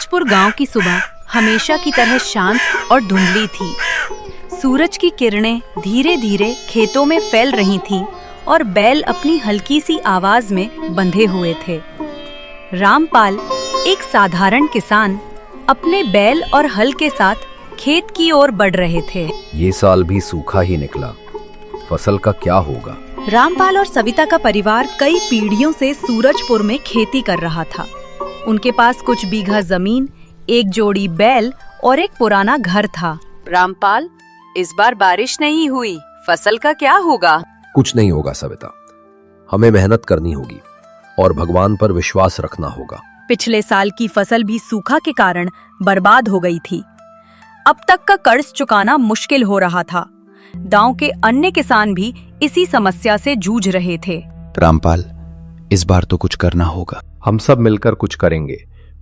सूरजपुर गांव की सुबह हमेशा की तरह शांत और धुंधली थी। सूरज की किरणें धीरे धीरे खेतों में फैल रही थीं और बैल अपनी हल्की सी आवाज में बंधे हुए थे। रामपाल, एक साधारण किसान, अपने बैल और हल के साथ खेत की ओर बढ़ रहे थे। ये साल भी सूखा ही निकला, फसल का क्या होगा? रामपाल और सविता का परिवार कई पीढ़ियों से सूरजपुर में खेती कर रहा था। उनके पास कुछ बीघा जमीन, एक जोड़ी बैल और एक पुराना घर था। रामपाल, इस बार बारिश नहीं हुई, फसल का क्या होगा? कुछ नहीं होगा सविता, हमें मेहनत करनी होगी और भगवान पर विश्वास रखना होगा। पिछले साल की फसल भी सूखा के कारण बर्बाद हो गई थी। अब तक का कर्ज चुकाना मुश्किल हो रहा था। गांव के अन्य किसान भी इसी समस्या से जूझ रहे थे। रामपाल, इस बार तो कुछ करना होगा। हम सब मिलकर कुछ करेंगे,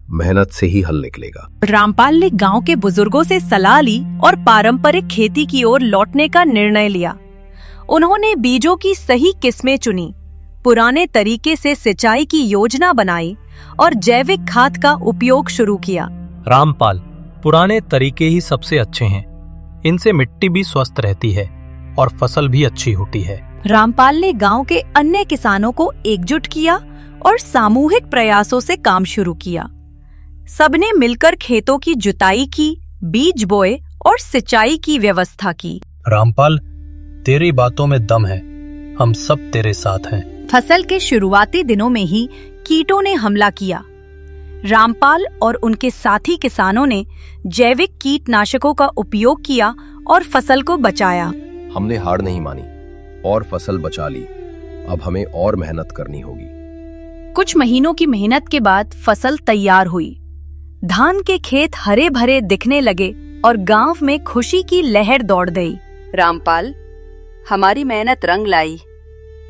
मेहनत से ही हल निकलेगा। रामपाल ने गांव के बुजुर्गों से सलाह ली और पारंपरिक खेती की ओर लौटने का निर्णय लिया। उन्होंने बीजों की सही किस्में चुनी, पुराने तरीके से सिंचाई की योजना बनाई और जैविक खाद का उपयोग शुरू किया। रामपाल, पुराने तरीके ही सबसे अच्छे हैं। इनसे मिट्टी भी स्वस्थ रहती है और फसल भी अच्छी होती है। रामपाल ने गांव के अन्य किसानों को एकजुट किया और सामूहिक प्रयासों से काम शुरू किया। सबने मिलकर खेतों की जुताई की, बीज बोए और सिंचाई की व्यवस्था की। रामपाल, तेरी बातों में दम है, हम सब तेरे साथ हैं। फसल के शुरुआती दिनों में ही कीटों ने हमला किया। रामपाल और उनके साथी किसानों ने जैविक कीटनाशकों का उपयोग किया और फसल को बचाया। हमने हार नहीं मानी और फसल बचा ली। अब हमें और मेहनत करनी होगी। कुछ महीनों की मेहनत के बाद फसल तैयार हुई। धान के खेत हरे भरे दिखने लगे और गांव में खुशी की लहर दौड़ गई। रामपाल, हमारी मेहनत रंग लाई,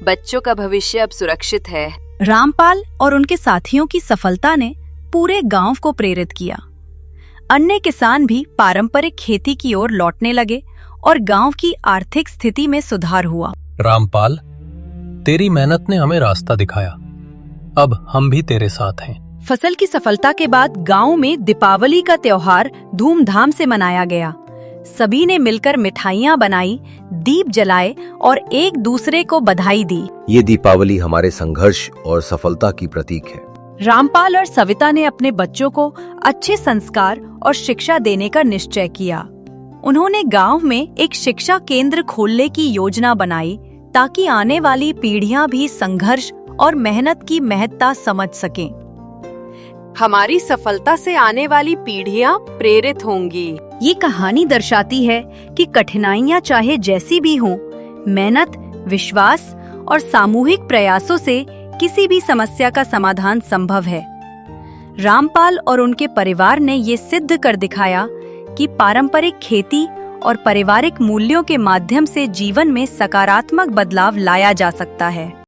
बच्चों का भविष्य अब सुरक्षित है। रामपाल और उनके साथियों की सफलता ने पूरे गांव को प्रेरित किया। अन्य किसान भी पारंपरिक खेती की ओर लौटने लगे और गांव की आर्थिक स्थिति में सुधार हुआ। रामपाल, तेरी मेहनत ने हमें रास्ता दिखाया, अब हम भी तेरे साथ हैं। फसल की सफलता के बाद गांव में दीपावली का त्योहार धूमधाम से मनाया गया। सभी ने मिलकर मिठाइयां बनाई, दीप जलाए और एक दूसरे को बधाई दी। ये दीपावली हमारे संघर्ष और सफलता की प्रतीक है। रामपाल और सविता ने अपने बच्चों को अच्छे संस्कार और शिक्षा देने का निश्चय किया। उन्होंने गांव में एक शिक्षा केंद्र खोलने की योजना बनाई ताकि आने वाली पीढ़ियां भी संघर्ष और मेहनत की महत्ता समझ सकें। हमारी सफलता से आने वाली पीढ़ियां प्रेरित होंगी। ये कहानी दर्शाती है कि कठिनाइयां चाहे जैसी भी हों, मेहनत, विश्वास और सामूहिक प्रयासों से किसी भी समस्या का समाधान संभव है। रामपाल और उनके परिवार ने ये सिद्ध कर दिखाया कि पारंपरिक खेती और पारिवारिक मूल्यों के माध्यम से जीवन में सकारात्मक बदलाव लाया जा सकता है।